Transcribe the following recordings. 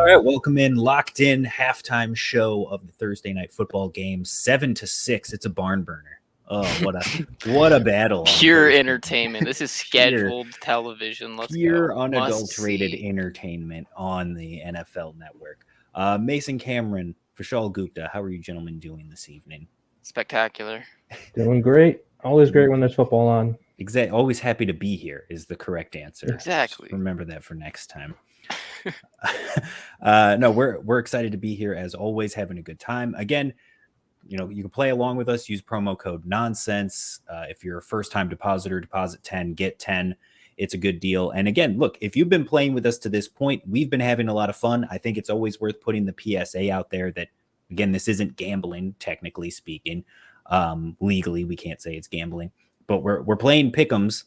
right, welcome in, locked in halftime show of the Thursday night football game, 7-6. It's a barn burner. Oh, what a battle! Pure entertainment. This is scheduled television. Let's pure go. unadulterated entertainment on the NFL Network. Mason Cameron, Vishal Gupta, how are you gentlemen doing this evening? Spectacular. Doing great. Always great when there's football on. Exactly. Always happy to be here is the correct answer. Exactly. Just remember that for next time. No, we're excited to be here as always, having a good time. Again, you can play along with us. Use promo code nonsense. If you're a first-time depositor, deposit 10, get 10. It's a good deal. And again, look, if you've been playing with us to this point, we've been having a lot of fun. I think it's always worth putting the PSA out there that, again, this isn't gambling, technically speaking. Legally, we can't say it's gambling, but we're playing pick'ems.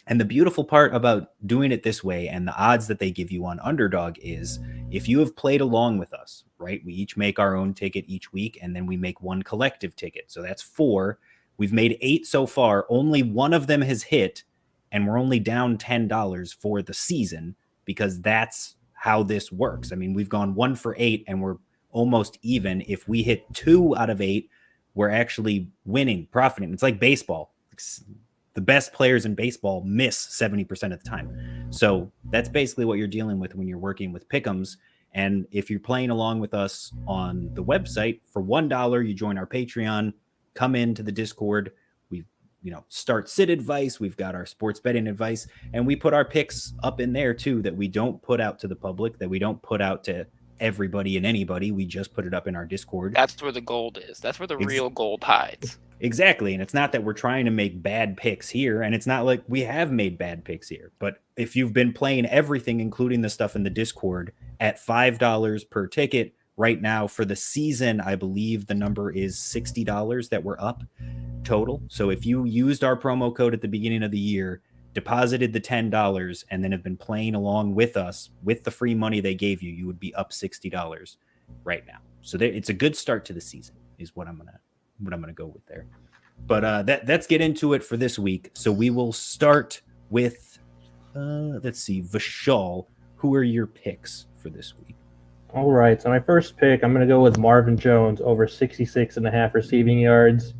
And the beautiful part about doing it this way and the odds that they give you on Underdog is if you have played along with us, right? We each make our own ticket each week, and then we make one collective ticket. So that's 4. We've made 8 so far. Only one of them has hit, and we're only down $10 for the season because that's how this works. I mean, we've gone 1 for 8, and we're almost even. If we hit 2 out of 8, we're actually winning, profiting. It's like baseball. The best players in baseball miss 70% of the time. So that's basically what you're dealing with when you're working with pick'ems. And if you're playing along with us on the website, for $1, you join our Patreon, come into the Discord. We, start sit advice. We've got our sports betting advice, and we put our picks up in there too that we don't put out to the public, that we don't put out to everybody and anybody. We just put it up in our Discord. That's where the gold is. That's where the real gold hides. Exactly. And it's not that we're trying to make bad picks here, and it's not like we have made bad picks here. But if you've been playing everything, including the stuff in the Discord, at $5 per ticket right now for the season, I believe the number is $60 that we're up total. So if you used our promo code at the beginning of the year, deposited the $10, and then have been playing along with us with the free money they gave you, you would be up $60 right now. So it's a good start to the season is what I'm gonna go with there. But let's get into it for this week. So we will start with let's see, Vishal, who are your picks for this week? All right, so my first pick, I'm going to go with Marvin Jones over 66.5 receiving yards.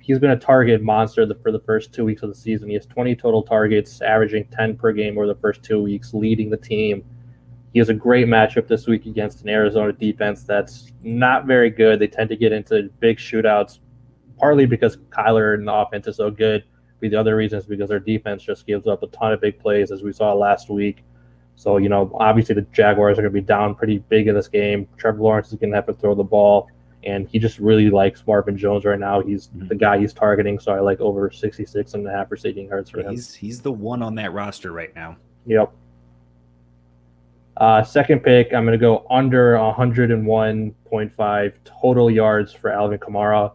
He's been a target monster for the first 2 weeks of the season. He has 20 total targets, averaging 10 per game over the first 2 weeks, leading the team. He has a great matchup this week against an Arizona defense that's not very good. They tend to get into big shootouts, partly because Kyler and the offense is so good. But the other reason is because their defense just gives up a ton of big plays, as we saw last week. So, obviously the Jaguars are going to be down pretty big in this game. Trevor Lawrence is going to have to throw the ball, and he just really likes Marvin Jones right now. He's the guy he's targeting, so I like over 66.5 receiving yards for him. He's the one on that roster right now. Yep. Second pick, I'm going to go under 101.5 total yards for Alvin Kamara.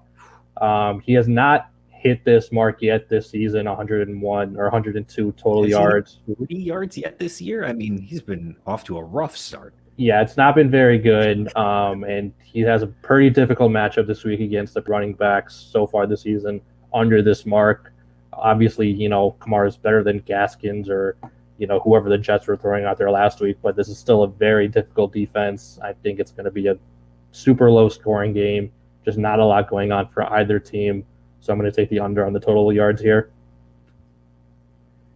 He has not hit this mark yet this season, 101 or 102 total yards. 40 yards yet this year? I mean, he's been off to a rough start. Yeah, it's not been very good. And he has a pretty difficult matchup this week against the running backs so far this season under this mark. Obviously, Kamara's better than Gaskins or whoever the Jets were throwing out there last week, but this is still a very difficult defense. I think it's going to be a super low scoring game, just not a lot going on for either team. So I'm going to take the under on the total yards here.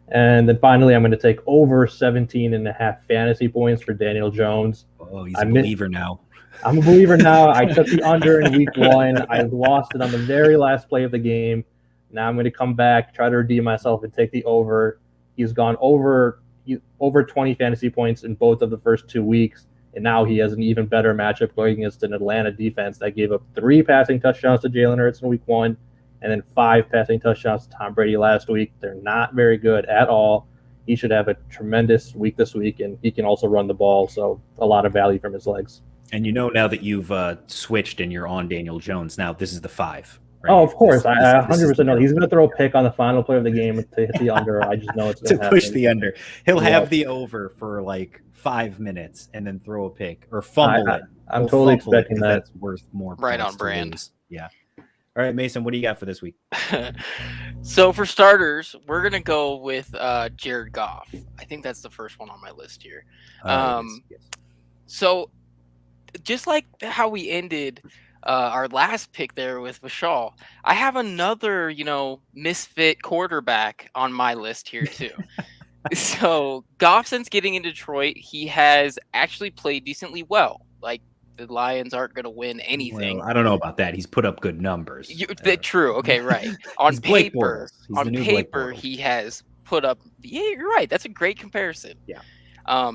And then finally, I'm going to take over 17.5 fantasy points for Daniel Jones. Oh, he's a believer now. I'm a believer now. I took the under in week 1. I lost it on the very last play of the game. Now I'm going to come back, try to redeem myself, and take the over. He's gone over 20 fantasy points in both of the first 2 weeks, and now he has an even better matchup going against an Atlanta defense that gave up 3 passing touchdowns to Jalen Hurts in week 1, and then 5 passing touchdowns to Tom Brady last week. They're not very good at all. He should have a tremendous week this week, and he can also run the ball, so a lot of value from his legs. And now that you've switched and you're on Daniel Jones, now this is the 5. Right? Oh, of course. I 100% know. He's going to throw a pick on the final play of the game to hit the under. I just know it's going to happen. To push the under. He'll have the over for like 5 minutes and then throw a pick or fumble it. I'm totally expecting that. That's worth more. Right on brand. Yeah. All right, Mason, what do you got for this week? So for starters, we're going to go with Jared Goff. I think that's the first one on my list here. Yes. So just like how we ended our last pick there with Vishal, I have another, misfit quarterback on my list here too. So Goff, since getting in Detroit, he has actually played decently well. Like the Lions aren't going to win Well, anything. I don't know about that. He's put up good numbers. True. Okay, right. He's Blake Bortles. He's the new Blake Bortles. He has put up. Yeah, you're right. That's a great comparison. Yeah.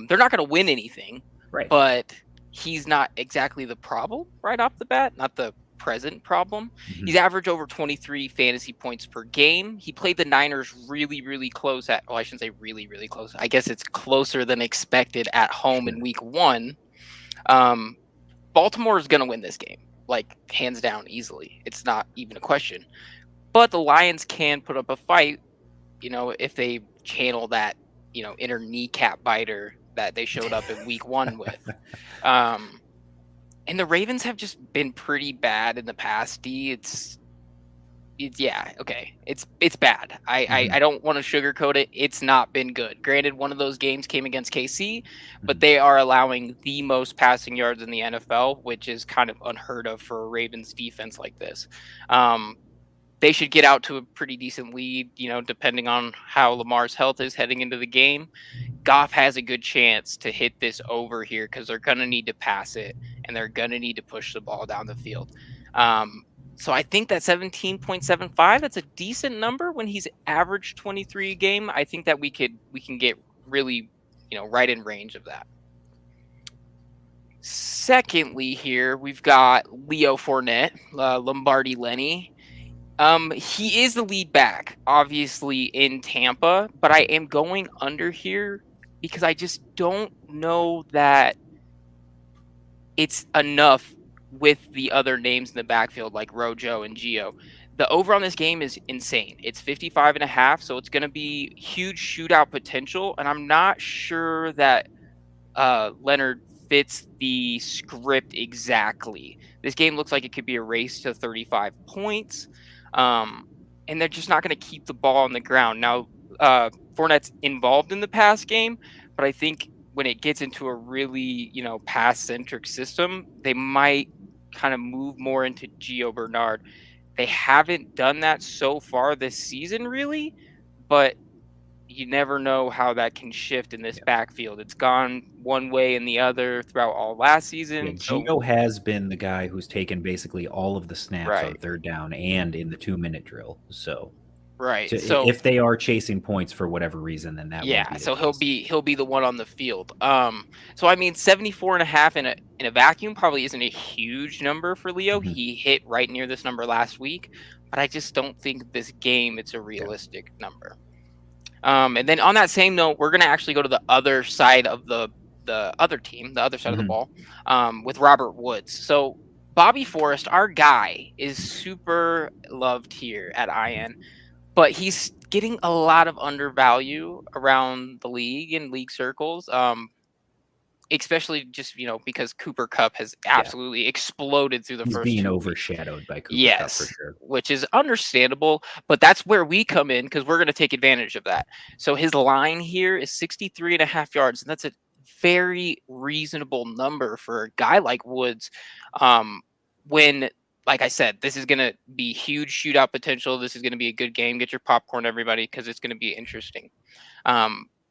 They're not going to win anything, Right. but he's not exactly the problem right off the bat. Not the present problem. Mhm. He's averaged over 23 fantasy points per game. He played the Niners really, really close at. Well, I shouldn't say really, really close. I guess it's closer than expected at home in Week 1. Baltimore is going to win this game, like hands down, easily. It's not even a question. But the Lions can put up a fight, if they channel that, inner kneecap biter that they showed up in Week 1 with. And the Ravens have just been pretty bad in the past. It's yeah, okay. It's bad. I don't want to sugarcoat it. It's not been good. Granted, one of those games came against KC, but they are allowing the most passing yards in the NFL, which is kind of unheard of for a Ravens defense like this. They should get out to a pretty decent lead, depending on how Lamar's health is heading into the game. Goff has a good chance to hit this over here because they're going to need to pass it and they're going to need to push the ball down the field. So I think that 17.75, that's a decent number when he's averaged 23 a game. I think that we can get really, right in range of that. Secondly, here we've got Leo Fournette, Lombardi Lenny. He is the lead back, obviously, in Tampa, but I am going under here because I just don't know that it's enough with the other names in the backfield like Rojo and Gio. The over on this game is insane. It's 55.5, so it's going to be huge shootout potential, and I'm not sure that Leonard fits the script exactly. This game looks like it could be a race to 35 points. And they're just not going to keep the ball on the ground. Now, Fournette's involved in the pass game, but I think when it gets into a really, pass-centric system, they might kind of move more into Gio Bernard. They haven't done that so far this season, really, but you never know how that can shift in this backfield. It's gone one way and the other throughout all last season. Yeah, Gio has been the guy who's taken basically all of the snaps on third down and in the 2-minute drill. So, so if they are chasing points for whatever reason, then that won't be the case. he'll be the one on the field. So I mean, 74.5 in a vacuum probably isn't a huge number for Leo. Mm-hmm. He hit right near this number last week, but I just don't think this game it's a realistic number. And then on that same note, we're going to actually go to the other side of the other team, the other side of the ball, with Robert Woods. So Bobby Forrest, our guy, is super loved here at IN, but he's getting a lot of undervalue around the league and league circles. Especially just, because Cooper Kupp has absolutely exploded through the first 2 weeks. He's being overshadowed by Cooper Kupp for sure. Which is understandable, but that's where we come in because we're going to take advantage of that. So his line here is 63.5 yards, and that's a very reasonable number for a guy like Woods. When, like I said, this is going to be huge shootout potential. This is going to be a good game. Get your popcorn, everybody, because it's going to be interesting.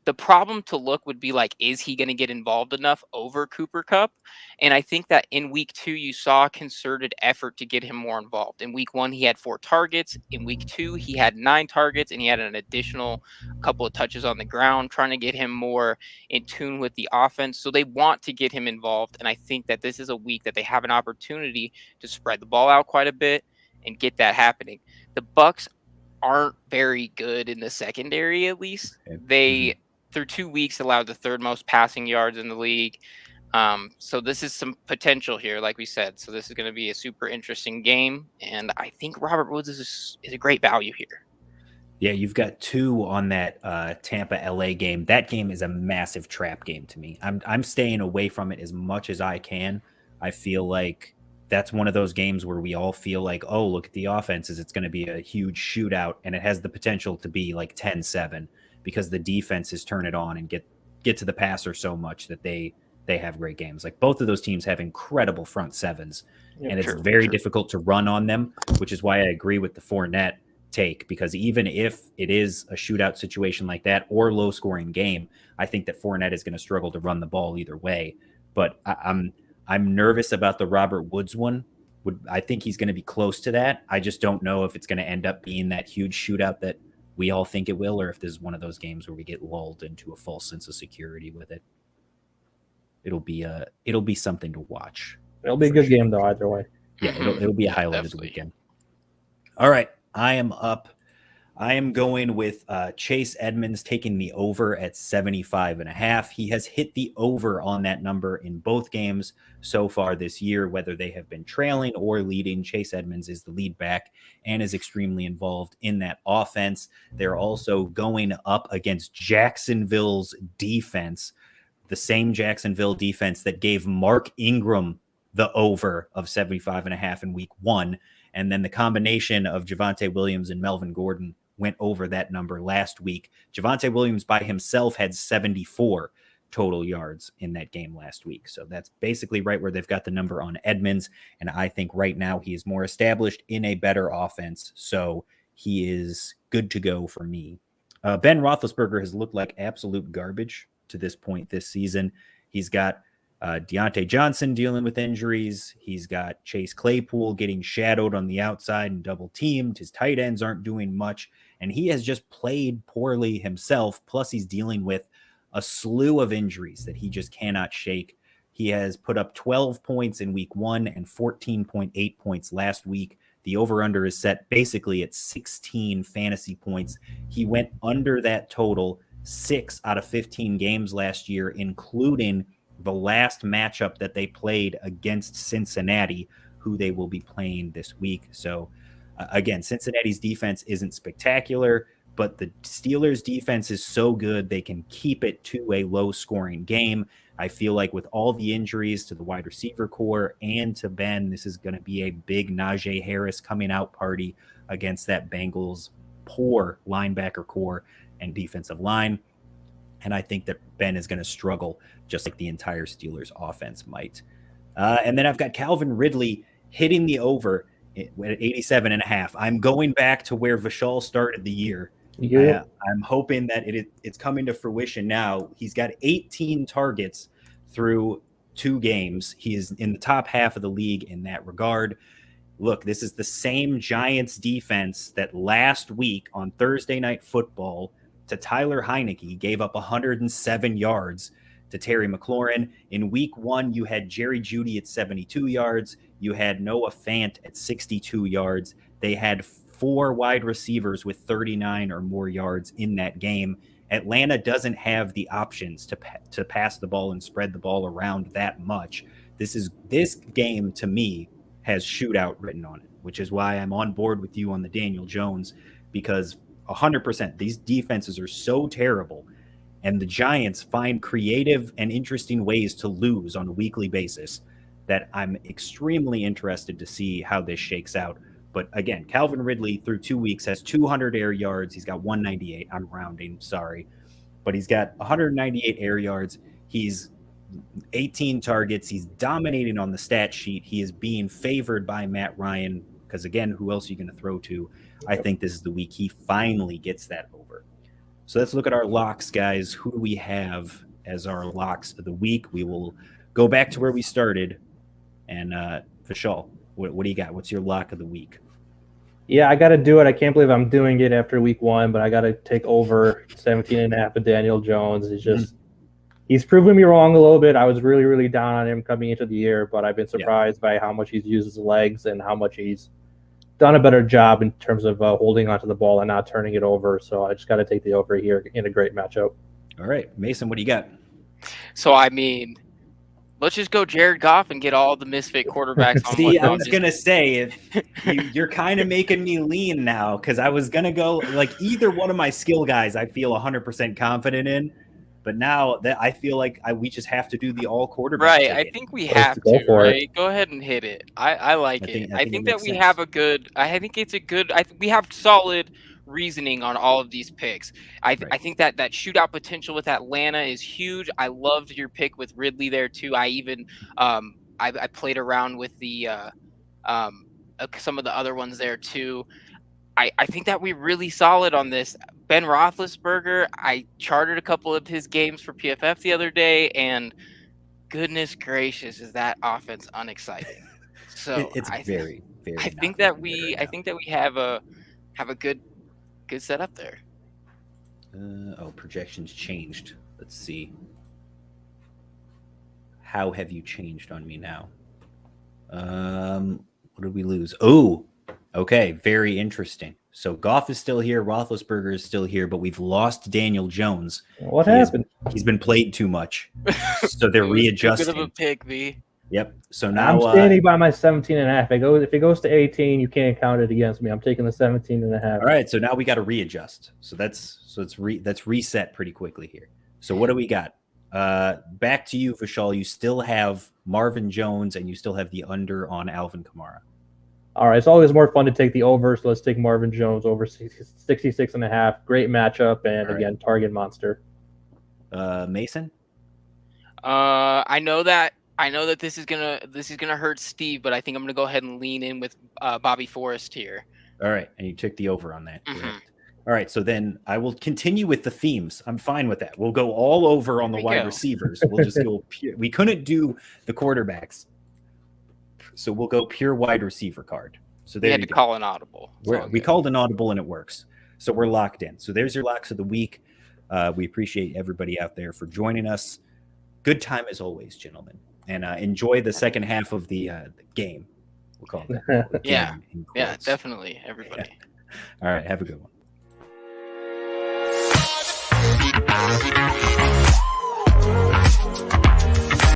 The problem to look would be like, is he going to get involved enough over Cooper Kupp? And I think that in week 2, you saw a concerted effort to get him more involved. In week 1, he had 4 targets. In week 2, he had 9 targets, and he had an additional couple of touches on the ground, trying to get him more in tune with the offense. So they want to get him involved. And I think that this is a week that they have an opportunity to spread the ball out quite a bit and get that happening. The Bucs aren't very good in the secondary, at least. They through 2 weeks allowed the 3rd most passing yards in the league. So this is some potential here, like we said. So this is going to be a super interesting game, and I think Robert Woods is a great value here. Yeah, you've got 2 on that Tampa LA game. That game is a massive trap game to me. I'm staying away from it as much as I can. I feel like that's one of those games where we all feel like, oh, look at the offenses. It's going to be a huge shootout, and it has the potential to be like 10-7. Because the defenses turn it on and get to the passer so much that they they have great games. Like both of those teams have incredible front sevens, and it's True, very true. difficult to run on them, which is why I agree with the Fournette take, because even if it is a shootout situation like that or low scoring game, I think that Fournette is going to struggle to run the ball either way. But I'm nervous about the Robert Woods one. I think he's going to be close to that. I just don't know if it's going to end up being that huge shootout that we all think it will, or if this is one of those games where we get lulled into a false sense of security with it. It'll be something to watch. It'll be a good game though, either way. Yeah, it'll be a highlight of the Definitely. weekend. All right, I am up. I am going with Chase Edmonds taking the over at 75.5. He has hit the over on that number in both games so far this year, whether they have been trailing or leading. Chase Edmonds is the lead back and is extremely involved in that offense. They're also going up against Jacksonville's defense, the same Jacksonville defense that gave Mark Ingram the over of 75.5 in week 1. And then the combination of Javonte Williams and Melvin Gordon went over that number last week. Javonte Williams by himself had 74 total yards in that game last week. So that's basically right where they've got the number on Edmonds. And I think right now he is more established in a better offense. So he is good to go for me. Ben Roethlisberger has looked like absolute garbage to this point this season. He's got Deontay Johnson dealing with injuries. He's got Chase Claypool getting shadowed on the outside and double teamed. His tight ends aren't doing much, and he has just played poorly himself. Plus, he's dealing with a slew of injuries that he just cannot shake. He has put up 12 points in week 1 and 14.8 points last week. The over-under is set basically at 16 fantasy points. He went under that total 6 out of 15 games last year, including the last matchup that they played against Cincinnati, who they will be playing this week. So again, Cincinnati's defense isn't spectacular, but the Steelers' defense is so good they can keep it to a low-scoring game. I feel like with all the injuries to the wide receiver core and to Ben, this is going to be a big Najee Harris coming out party against that Bengals poor linebacker core and defensive line. And I think that Ben is going to struggle just like the entire Steelers offense might. And then I've got Calvin Ridley hitting the over at 87.5. I'm going back to where Vishal started the year. Yeah. I'm hoping that it's coming to fruition now. He's got 18 targets through 2 games. He is in the top half of the league in that regard. Look, this is the same Giants defense that last week on Thursday Night Football to Tyler Heineke gave up 107 yards to Terry McLaurin. In week 1, you had Jerry Jeudy at 72 yards. You had Noah Fant at 62 yards. They had 4 wide receivers with 39 or more yards in that game. Atlanta doesn't have the options to pass the ball and spread the ball around that much. This game, to me, has shootout written on it, which is why I'm on board with you on the Daniel Jones, because 100%. These defenses are so terrible, and the Giants find creative and interesting ways to lose on a weekly basis that I'm extremely interested to see how this shakes out. But again, Calvin Ridley through 2 weeks has 200 air yards. He's got 198. I'm rounding, sorry. But he's got 198 air yards. He's 18 targets. He's dominating on the stat sheet. He is being favored by Matt Ryan because, again, who else are you going to throw to? I think this is the week he finally gets that over. So let's look at our locks, guys. Who do we have as our locks of the week? We will go back to where we started. And Vishal, what do you got? What's your lock of the week? Yeah, I got to do it. I can't believe I'm doing it after week 1, but I got to take over 17.5 of Daniel Jones. It's just he's proven me wrong a little bit. I was really, really down on him coming into the year, but I've been surprised by how much he's used his legs and how much he's done a better job in terms of holding onto the ball and not turning it over. So I just got to take the over here in a great matchup. All right, Mason, what do you got? So, I mean, let's just go Jared Goff and get all the misfit quarterbacks on See, one. I was going to say, you're kind of making me lean now, because I was going to go, like, either one of my skill guys I feel 100% confident in. But now that I feel like we just have to do the all quarterback. Right, I think we have to. Right, go ahead and hit it. I like it. I think that we have a good. I think it's a good. We have solid reasoning on all of these picks. I think that shootout potential with Atlanta is huge. I loved your pick with Ridley there too. I even I played around with the some of the other ones there too. I think that we're really solid on this. Ben Roethlisberger, I charted a couple of his games for PFF the other day, and goodness gracious, is that offense unexciting. So It's very, very. I think not that looking we good right have a good setup there. Projections changed. Let's see. How have you changed on me now? What did we lose? Oh, okay. Very interesting. So Goff is still here. Roethlisberger is still here, but we've lost Daniel Jones. What happened? He's been played too much. So they're readjusting. Too good of a pick, V. Yep. So now I'm standing by my 17.5. If it goes to 18, you can't count it against me. I'm taking the 17.5. All right. So now we got to readjust. So that's reset pretty quickly here. So what do we got? Back to you, Vishal. You still have Marvin Jones and you still have the under on Alvin Kamara. All right. It's always more fun to take the over. So let's take Marvin Jones over 66.5. Great matchup. And again, target monster. Mason? I know that this is gonna hurt Steve, but I think I'm gonna go ahead and lean in with Bobby Forrest here. All right, and you took the over on that. Mm-hmm. All right, so then I will continue with the themes. I'm fine with that. We'll go all over on the wide receivers. We'll just go pure. We couldn't do the quarterbacks, so we'll go pure wide receiver card. So there we had to call an audible. We called an audible and it works. So we're locked in. So there's your locks of the week. We appreciate everybody out there for joining us. Good time as always, gentlemen. And enjoy the second half of the game. We'll call it that. Yeah, definitely, everybody. All right, have a good one.